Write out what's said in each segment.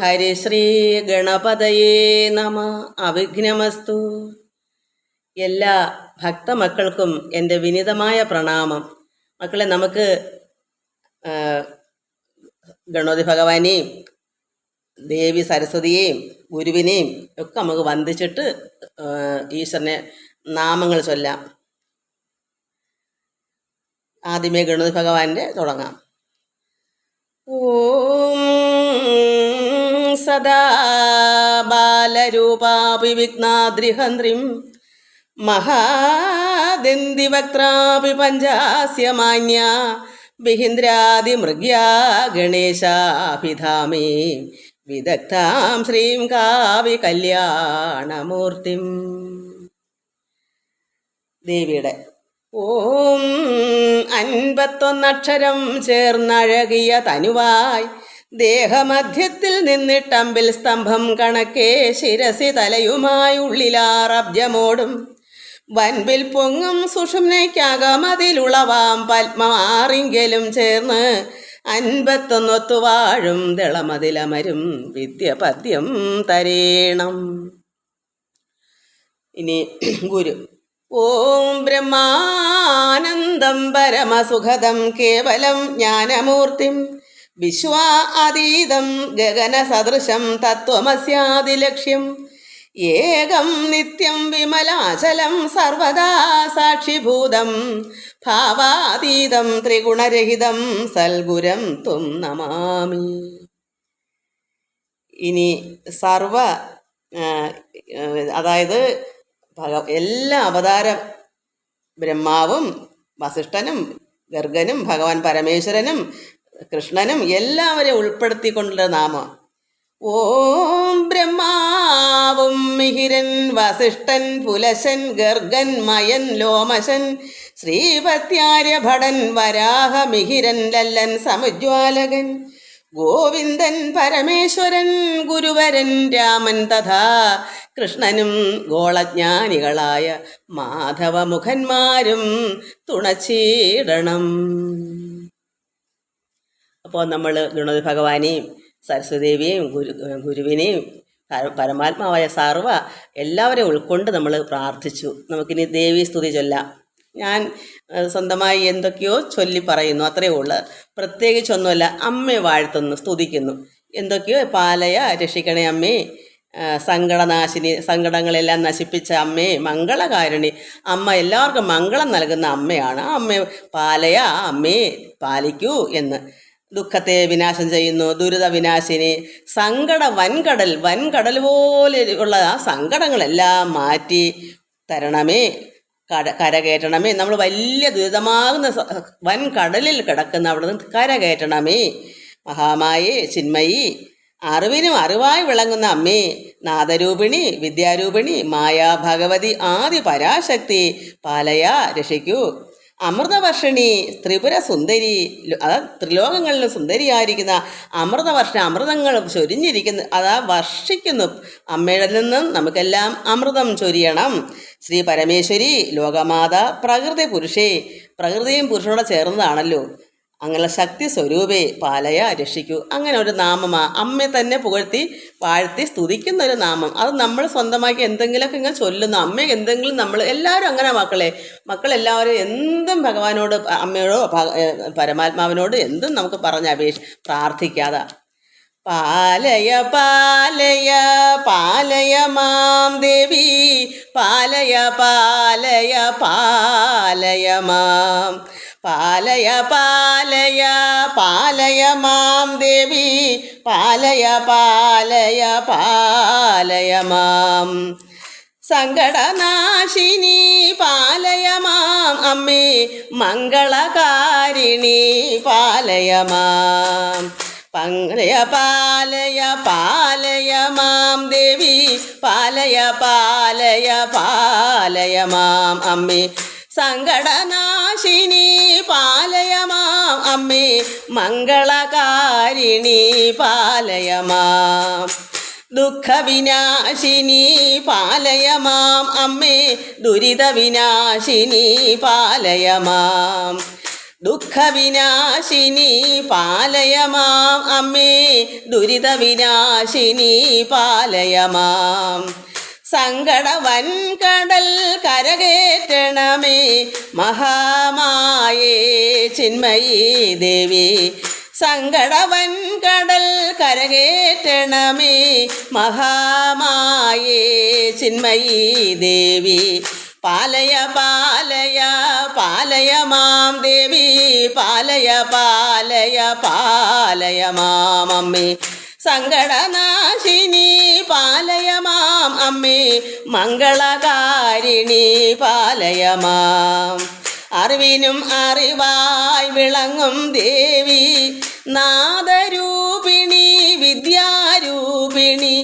ഹരിശ്രീ ഗണപതയേ നമ. അവിഘ്നമസ്തു. എല്ലാ ഭക്തമക്കൾക്കും എൻ്റെ വിനീതമായ പ്രണാമം. മക്കളെ, നമുക്ക് ഗണപതി ഭഗവാനെയും ദേവി സരസ്വതിയെയും ഗുരുവിനെയും ഒക്കെ നമുക്ക് വന്ദിച്ചിട്ട് ഈശ്വരനെ നാമങ്ങൾ ചൊല്ലാം. ആദ്യമേ ഗണപതി ഭഗവാന്റെ തുടങ്ങാം. ഓം സദാ ബാലരൂപാപി വിഘ്നാദ്രിഹന്ത്രിം മഹാദന്തിവക്ത്രാപി പഞ്ചാസ്യമാന്യ വിഹിന്ദ്രാദിമൃഗ്യാ ഗണേശാഭിധാമേ വിദഗ്ധാം ശ്രീം കാവി കല്യാണമൂർത്തിം. ദേവിയുടെ ഓം 51 അക്ഷരം ചേർന്നഴകിയ തനുവായി ദേഹമധ്യത്തിൽ നിന്നിട്ടമ്പിൽ സ്തംഭം കണക്കെ ശിരസി തലയുമായി ഉള്ളിലാറബ്ജമോടും വൻപിൽ പൊങ്ങും സുഷുമ്നയ്ക്കകമതിലുളവാം പത്മമാറിങ്കലും ചേർന്ന് 51 ഒത്തുവാഴും ദളമതിലമരും വിദ്യ പദ്യം തരേണം. ഇനി ഗുരു. ഓം ബ്രഹ്മാനന്ദം പരമസുഖദം കേവലം ജ്ഞാനമൂർത്തിം വിശ്വാ അതീതം ഗഗനസദൃശം തത്വമസ്യാദിലക്ഷ്യം ഏകം നിത്യം വിമലാചലം സർവദാ സാക്ഷിഭൂതം ഭാവാതീതം ത്രിഗുണരഹിതം സൽഗുരം ത്വം നമാമി. ഇനി അതായത് എല്ലാ അവതാര ബ്രഹ്മാവും വസിഷ്ഠനും ഗർഗനും ഭഗവാൻ പരമേശ്വരനും കൃഷ്ണനും എല്ലാവരെയും ഉൾപ്പെടുത്തിക്കൊണ്ടുള്ള നാമം. ഓം ബ്രഹ്മാവും മിഹിരൻ വസിഷ്ഠൻ പുലശൻ ഗർഗൻ മയൻ ലോമശൻ ശ്രീപത്യാര്യഭടൻ വരാഹ മിഹിരൻ ലല്ലൻ സമുജ്വാലകൻ ഗോവിന്ദൻ പരമേശ്വരൻ ഗുരുവരൻ രാമൻ തഥാ കൃഷ്ണനും ഗോളജ്ഞാനികളായ മാധവമുഖന്മാരും തുണച്ചീടണം. അപ്പോൾ നമ്മൾ ഗണപതി ഭഗവാനെയും സരസ്വതിദേവിയെയും ഗുരുവിനെയും പരമാത്മാവായ സർവ എല്ലാവരെയും ഉൾക്കൊണ്ട് നമ്മൾ പ്രാർത്ഥിച്ചു. നമുക്കിനി ദേവീ സ്തുതി ചൊല്ലാം. ഞാൻ സ്വന്തമായി എന്തൊക്കെയോ ചൊല്ലി പറയുന്നു, അത്രയേ ഉള്ളൂ. പ്രത്യേകിച്ചൊന്നുമല്ല. അമ്മയെ വാഴ്ത്തുന്നു, സ്തുതിക്കുന്നു. എന്തൊക്കെയോ പാലയ രക്ഷിക്കണേ അമ്മേ, സങ്കടനാശിനി, സങ്കടങ്ങളെല്ലാം നശിപ്പിച്ച അമ്മേ, മംഗളകാരിണി അമ്മ, എല്ലാവർക്കും മംഗളം നൽകുന്ന അമ്മയാണ്. ആ അമ്മയെ പാലയ, അമ്മേ പാലിക്കൂ എന്ന്. ദുഃഖത്തെ വിനാശം ചെയ്യുന്നു, ദുരിത വിനാശിനി, സങ്കട വൻകടൽ പോലെ ഉള്ള ആ സങ്കടങ്ങളെല്ലാം മാറ്റി തരണമേ, കരകയറ്റണമേ. നമ്മൾ വലിയ ദുരിതമാകുന്ന വൻകടലിൽ കിടക്കുന്ന അവിടെ നിന്ന് കരകയറ്റണമേ. മഹാമായേ ചിന്മയി, അറിവിനും അറിവായി വിളങ്ങുന്ന അമ്മേ, നാദരൂപിണി വിദ്യാരൂപിണി മായാ ഭഗവതി ആദി പരാശക്തി പാലയ, രക്ഷിക്കൂ. അമൃതവർഷിണി ത്രിപുര സുന്ദരി, ത്രിലോകങ്ങളിലും സുന്ദരിയായിരിക്കുന്ന അമൃതവർഷിണി, അമൃതങ്ങൾ ചൊരിഞ്ഞിരിക്കുന്നു, വർഷിക്കുന്നു. അമ്മയുടെ നിന്നും നമുക്കെല്ലാം അമൃതം ചൊരിയണം. ശ്രീ പരമേശ്വരി ലോകമാത പ്രകൃതി പുരുഷേ, പ്രകൃതിയും പുരുഷനോട് ചേർന്നതാണല്ലോ. അങ്ങനെ ശക്തി സ്വരൂപേ പാലയ, രക്ഷിക്കൂ. അങ്ങനെ ഒരു നാമമാണ്. അമ്മയെ തന്നെ പുകഴ്ത്തി വാഴ്ത്തി സ്തുതിക്കുന്ന ഒരു നാമം. അത് നമ്മൾ സ്വന്തമാക്കി എന്തെങ്കിലുമൊക്കെ ഇങ്ങനെ ചൊല്ലുന്നു. അമ്മയെ എന്തെങ്കിലും നമ്മൾ എല്ലാവരും അങ്ങനെ മക്കളെല്ലാവരും എന്തും ഭഗവാനോട്, അമ്മയോടോ പരമാത്മാവിനോട് എന്തും നമുക്ക് പ്രാർത്ഥിക്കാതെ. പാലയ പാലയ പാലയ മാം ദേവി, പാലയ പാലയ പാലയ മാം, പാലയ പാലയ പാലയ മാം ദേവി, പാലയ പാലയ പാലയ മാം. സങ്കടനാശിനി പാലയ മാം അമ്മേ, മംഗളകാരിണി പാലയ മാം. പാലയ പാലയ പാലയ മാം ദേവി, പാലയ പാലയ പാലയ മാം അമ്മേ. സങ്കടനാശിനി പാലയ മാം അമ്മേ, മംഗളകാരിണി പാലയ മാം. ദുഃഖവിനാശിനി പാലയ മാം അമ്മേ, ദുരിതവിനാശിനി പാലയ മാം. ദുഃഖവിനാശിനി പാലയ മാം അമ്മേ, ദുരിത വിനാശിനി പാലയ മാം. സങ്കട വൻകടൽ കരകേറ്റണമേ മഹാമായേ ചിന്മയീ ദേവി. സങ്കട വൻകടൽ കരകേറ്റണമേ മഹാമായേ ചിന്മയീ ദേവി. പാലയ പാലയ പാലയ മാം ദേവി. പാലയ പാലയ പാലയ മാം അമ്മേ. സങ്കടനാശിനി പാലയ മാം അമ്മേ. മംഗളകാരിണി പാലയ മാം. അറിവിനും അറിവായി വിളങ്ങും ദേവി. നാദരൂപിണി വിദ്യാരൂപിണി.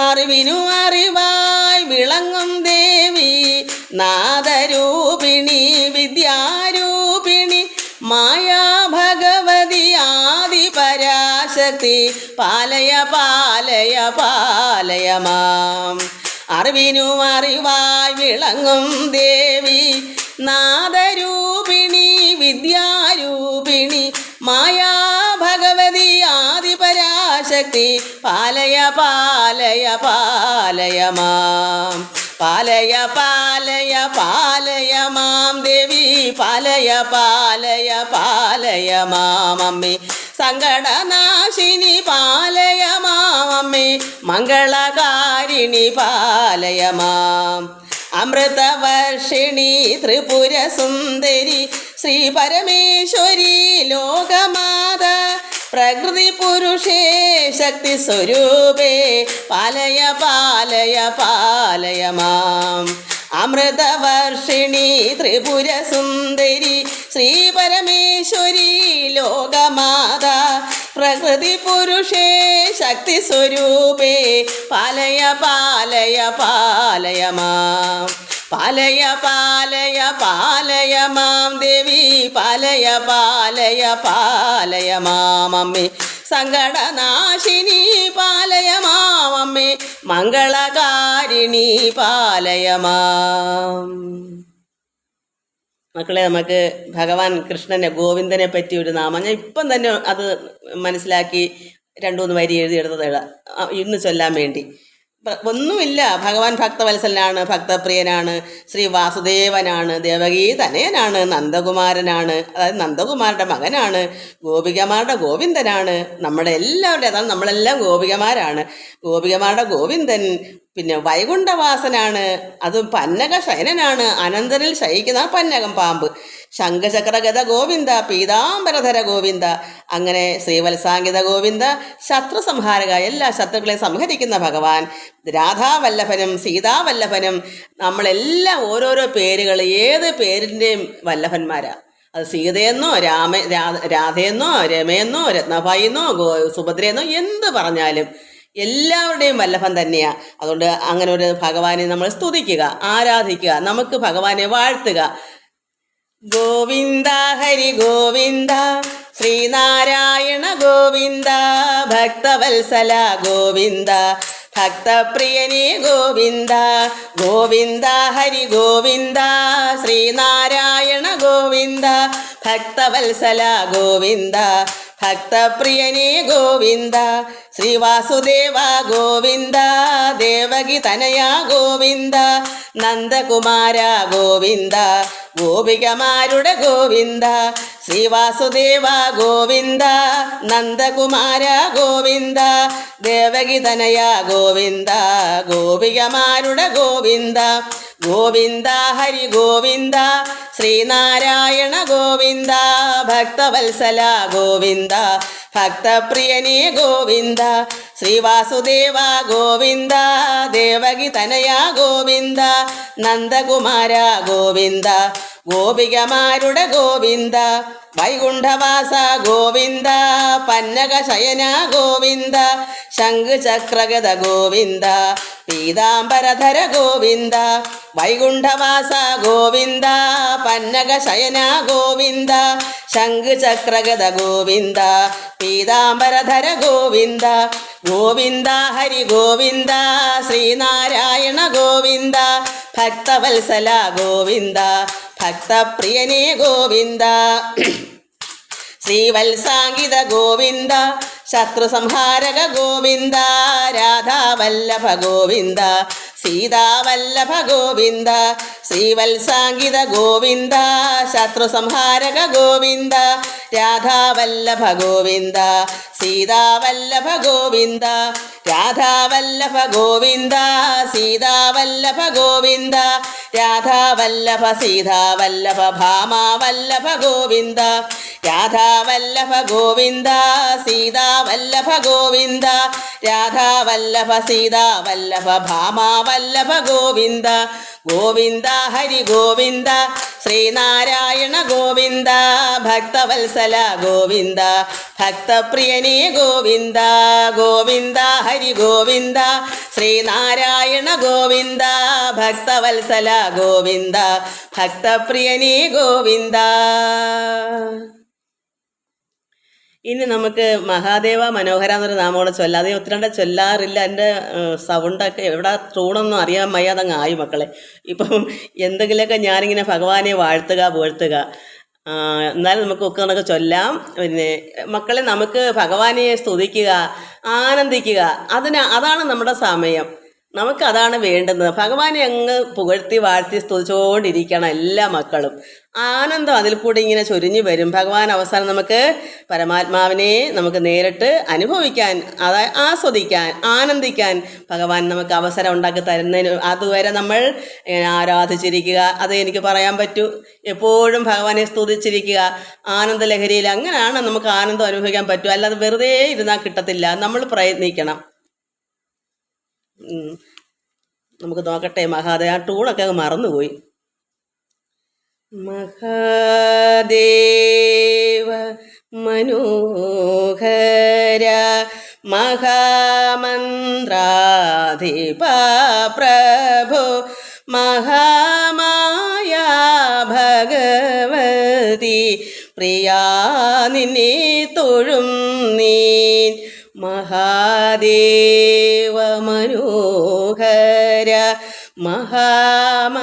അറിവിനും അറിവായി വിളങ്ങും ദേവി. നാദരൂപിണി വിദ്യാരൂപിണി. മായാ ഭഗവതി ആദിപരാശക്തി. പാലയ പാലയ പാലയ മാം. അറിവിനും അറിവായി വിളങ്ങും ദേവി. നാദരൂപിണി വിദ്യാരൂപിണി. മായാ ഭഗവതി ആദിപരാശക്തി. പാലയ പാലയ പാലയ മാം. പാലയ പാലയ പാലയ മാം ദേവി. പാലയ പാലയ പാലയ മാം അമ്മേ. സങ്കടനാശിനി പാലയ മാം അമ്മേ. മംഗളകാരിണി പാലയ മാം. അമൃതവർഷിണി ത്രിപുര സുന്ദരി. ശ്രീ പരമേശ്വരി ലോകമാത. പ്രകൃതി പുരുഷേ ശക്തി സ്വരൂപേ. പാലയ പാലയ പാലയ മാം. അമൃതവർഷിണി ത്രിപുര സുന്ദരി. ശ്രീ പരമേശ്വരി ലോകമാത. പ്രകൃതി പുരുഷേ ശക്തി സ്വരൂപേ. പാലയ പാലയ പാലയ മാം. പാലയ പാലയ പാലയ മാം ദേവി. പാലയ പാലയ പാലയ മാം അമ്മേ. സങ്കടനാശിനി പാലയ മാം അമ്മേ. മംഗളകാരിണി പാലയ മാം. മക്കളെ, നമുക്ക് ഭഗവാൻ കൃഷ്ണനെ ഗോവിന്ദനെ പറ്റി ഒരു നാമം ഞാൻ ഇപ്പം തന്നെ അത് മനസ്സിലാക്കി 2-3 വരി എഴുതിയെടുത്തത് ഇന്ന് ചൊല്ലാൻ വേണ്ടി. ഒന്നുമില്ല, ഭഗവാൻ ഭക്തവത്സലനാണ്, ഭക്തപ്രിയനാണ്, ശ്രീ വാസുദേവനാണ്, ദേവകീ തനയനാണ്, നന്ദകുമാരനാണ്, അതായത് നന്ദകുമാരുടെ മകനാണ്, ഗോപികമാരുടെ ഗോവിന്ദനാണ്, നമ്മുടെ എല്ലാവരുടെയും, അതാണ് നമ്മളെല്ലാം ഗോപികമാരാണ്. ഗോപികമാരുടെ ഗോവിന്ദൻ. പിന്നെ വൈകുണ്ഠവാസനാണ്, അതും പന്നക ശയനനാണ്, അനന്തനിൽ ശയിക്കുന്ന പന്നകം പാമ്പ്. ശംഖചക്രഗത ഗോവിന്ദ, പീതാംബരധര ഗോവിന്ദ. അങ്ങനെ ശ്രീവത്സാംഗിത ഗോവിന്ദ, ശത്രു സംഹാരക, എല്ലാ ശത്രുക്കളെയും സംഹരിക്കുന്ന ഭഗവാൻ. രാധാവല്ലഭനും സീതാവല്ലഭനും. നമ്മളെല്ലാം ഓരോരോ പേരുകൾ, ഏത് പേരിൻ്റെയും വല്ലഭന്മാരാണ്. അത് സീതയെന്നോ രാധയെന്നോ രമയെന്നോ രത്നഭായിന്നോ സുഭദ്രയെന്നോ എന്ത് പറഞ്ഞാലും എല്ലാവരുടെയും വല്ലഭൻ തന്നെയാണ്. അതുകൊണ്ട് അങ്ങനെ ഒരു ഭഗവാനെ നമ്മൾ സ്തുതിക്കുക, ആരാധിക്കുക, നമുക്ക് ഭഗവാനെ വാഴ്ത്തുക. ഗോവിന്ദ ഹരി ഗോവിന്ദ, ശ്രീനാരായണ ഗോവിന്ദ, ഭക്തവത്സല ഗോവിന്ദ, ഭക്തപ്രിയനേ ഗോവിന്ദ. ഗോവിന്ദ ഹരി ഗോവിന്ദ, ശ്രീനാരായണ ഗോവിന്ദ, ഭക്തവത്സല ഗോവിന്ദ, ഭക്തപ്രിയനേ ഗോവിന്ദ. ശ്രീവാസുദേവ ഗോവിന്ദ, ദേവകി തനയ ഗോവിന്ദ, നന്ദകുമാര ഗോവിന്ദ, ഗോപികമാരുടെ ഗോവിന്ദ. ശ്രീവാസുദേവ ഗോവിന്ദ, നന്ദകുമാര ഗോവിന്ദ, ദേവകി തനയ ഗോവിന്ദ, ഗോപികമാരുടെ ഗോവിന്ദ. ഗോവിന്ദ ഹരി ഗോവിന്ദ, ശ്രീനാരായണ ഗോവിന്ദ, ഭക്തവത്സല ഗോവിന്ദ, ഭക്തപ്രിയനേ ഗോവിന്ദ. ശ്രീവാസുദേവ ഗോവിന്ദ, ദേവകി തനയ ഗോവിന്ദ, നന്ദകുമാര ഗോവിന്ദ, ഗോപികമാരുടെ ഗോവിന്ദ. വൈകുണ്ഠവാസ ഗോവിന്ദ, പന്നക ശയന ഗോവിന്ദ, ശംഖചക്രഗത ഗോവിന്ദ, പീതാംബരധര ഗോവിന്ദ. വൈകുണ്ഠവാസ ഗോവിന്ദ, പന്നക ശയന ഗോവിന്ദ, ശംഖചക്രഗത ഗോവിന്ദ, പീതാംബരധര ഗോവിന്ദ. ഗോവിന്ദ ഹരി ഗോവിന്ദ, ശ്രീനാരായണ ഗോവിന്ദ, ഭക്തവത്സല ഗോവിന്ദ, ഭക്തപ്രിയനേ ഗോവിന്ദ. ശ്രീവത്സാങ്കിത ഗോവിന്ദ ശത്രുസംഹാരക ഗോവിന്ദ രാധാവല്ലഭ ഗോവിന്ദ സീതാവല്ലഭ ഗോവിന്ദ ശ്രീവത്സാങ്കിത ഗോവിന്ദ ശത്രുസംഹാരക ഗോവിന്ദ രാധാവല്ലഭ ഗോവിന്ദ സീതാവല്ലഭ ഗോവിന്ദ രാധാവല്ലഭ ഗോവിന്ദ സീതാവല്ലഭ ഗോവിന്ദ രാധാവല്ലഭ സീതാവല്ലഭ ഭാമാവല്ലഭ ഗോവിന്ദ രാധാവല്ലഭ ഗോവിന്ദ സീതാവല്ലഭ ഗോവിന്ദ രാധാവല്ലഭ സീതാവല്ലഭ ഭാമാവല്ലഭ ഗോവിന്ദ ഗോവിന്ദ ഹരി ഗോവിന്ദ ശ്രീനാരായണ ഗോവിന്ദ ഭക്തവത്സല ഗോവിന്ദ ഭക്തപ്രിയനേ ഗോവിന്ദ ഗോവിന്ദ ഹരി ഗോവിന്ദ ശ്രീനാരായണ ഗോവിന്ദ ഭക്തവത്സല ഗോവിന്ദ ഭക്തപ്രിയനേ ഗോവിന്ദ. ഇനി നമുക്ക് മഹാദേവ മനോഹര എന്നൊരു നാമോടെ ചൊല്ലാം. അത് ഒത്തിരി ചൊല്ലാറില്ല. എൻ്റെ സൗണ്ടൊക്കെ എവിടെ ട്യൂണൊന്നും അറിയാൻ വയ്യാതങ്ങ് ആയി മക്കളെ. ഇപ്പം എന്തെങ്കിലുമൊക്കെ ഞാനിങ്ങനെ ഭഗവാനെ വാഴ്ത്തുക എന്നാലും നമുക്ക് ഒക്കെ നമുക്ക് ചൊല്ലാം. പിന്നെ മക്കളെ, നമുക്ക് ഭഗവാനെ സ്തുതിക്കുക, ആനന്ദിക്കുക, അതാണ് നമ്മുടെ സമയം. നമുക്കതാണ് വേണ്ടുന്നത്. ഭഗവാനെ അങ്ങ് പുകഴ്ത്തി വാഴ്ത്തി സ്തുതിച്ചുകൊണ്ടിരിക്കണം എല്ലാ മക്കളും. ആനന്ദം അതിൽ കൂടി ഇങ്ങനെ ചൊരിഞ്ഞു വരും. ഭഗവാൻ അവസാനം നമുക്ക് പരമാത്മാവിനെ നമുക്ക് നേരിട്ട് അനുഭവിക്കാൻ, ആസ്വദിക്കാൻ, ആനന്ദിക്കാൻ ഭഗവാൻ നമുക്ക് അവസരം ഉണ്ടാക്കി തരുന്നതിന് അതുവരെ നമ്മൾ ആരാധിച്ചിരിക്കുക. അത് എനിക്ക് പറയാൻ പറ്റൂ. എപ്പോഴും ഭഗവാനെ സ്തുതിച്ചിരിക്കുക, ആനന്ദലഹരിയിൽ. അങ്ങനെയാണ് നമുക്ക് ആനന്ദം അനുഭവിക്കാൻ പറ്റൂ. അല്ലാതെ വെറുതെ ഇരുന്നാൽ കിട്ടത്തില്ല. നമ്മൾ പ്രയത്നിക്കണം. നമുക്ക് നോക്കട്ടെ. മഹാദേവ ആ ടൂണൊക്കെ അങ്ങ് മറന്നുപോയി. മഹാദേവ മനോഹര മഹാമന്ത്രാധിപ പ്രഭോ മഹാമായ ഭഗവതി പ്രിയാ നിന്നെ തൊഴും നീൻ. മഹാദേവ മനോഹര മഹാമന്ത്രാധിപ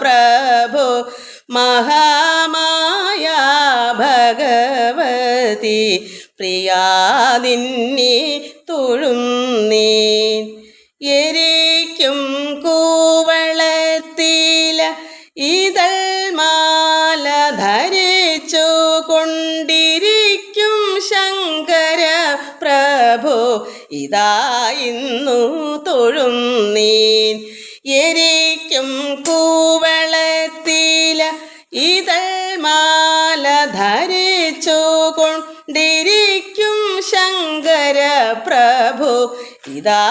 പ്രഭോ മഹാമായ ഭഗവതി പ്രിയാ നിന്നെ തൊഴും നീൻ. എരിക്കും കൂവളത്തില ഇതൾ മാല ധരിച്ചു കൊണ്ടിരിക്കും ശങ്കര പ്രഭോ ഇതാ ഇന്നു തൊഴും നീൻ. എരിക്കും കൂവളത്തില ഇതൾ മാല ധരിച്ചു കൊണ്ടിരിക്കും ശങ്കര പ്രഭു ഇതാ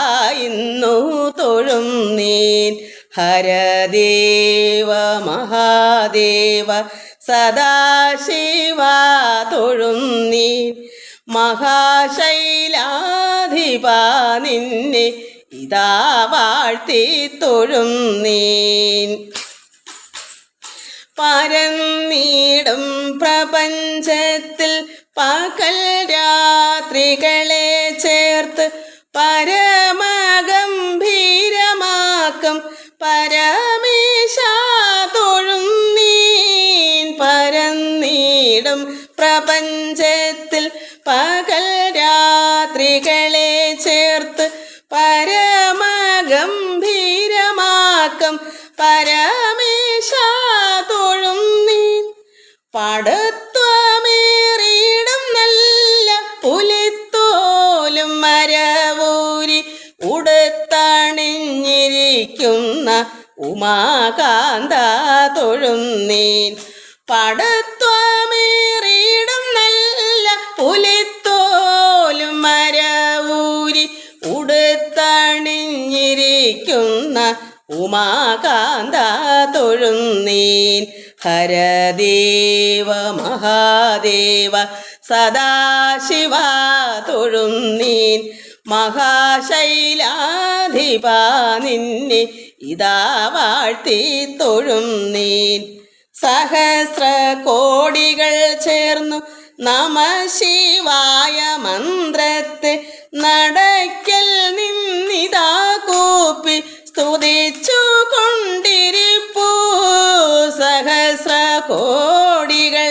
ഇന്നു തൊഴും നീൻ. ഹരദേവ മഹാദേവ സദാശിവ തൊഴും നീൻ. മഹാശൈലാധിപ നിന്നെ ഇതാ വാഴ്ത്തി തൊഴും നീൻ. പരന്നീടും പ്രപഞ്ചത്തിൽ പകൽ രാത്രികളെ ചേർത്ത് പരമഗംഭീരമാക്കും പരമേശ തൊഴും നീൻ. പരന്നീടും പ്രപഞ്ചത്തിൽ പകൽ രാത്രികളെ ചേർത്ത് പരമഗംഭീരമാക്കും പരമേശ തൊഴും നീൻ. പടത്വമേറിയിടും നല്ല പുലിത്തോലും മരവൂരി ഉടുത്തണിഞ്ഞിരിക്കുന്ന ഉമാകാന്ത തൊഴും നീൻ. പടത്വമേറിയിടും നല്ല പുലിത്തോലും മരവൂരി ഉടുത്തണിഞ്ഞിരിക്കുന്ന ഉമാകാന്ത തൊഴും നീൻ. ഹരദേവ മഹാദേവ സദാശിവ തൊഴും നീൻ. മഹാശൈലാധിപ നിന്നെ ഇതാ വാഴ്ത്തി തൊഴും നീൻ. സഹസ്ര കോടികൾ ചേർന്നു നമ ശിവായ മന്ത്രത്തെ നടക്കൽ നിന്നിതാ കൂപ്പി സ്തുതിച്ചു കൊണ്ടിരിപ്പൂ. സഹസ്ര കോടികൾ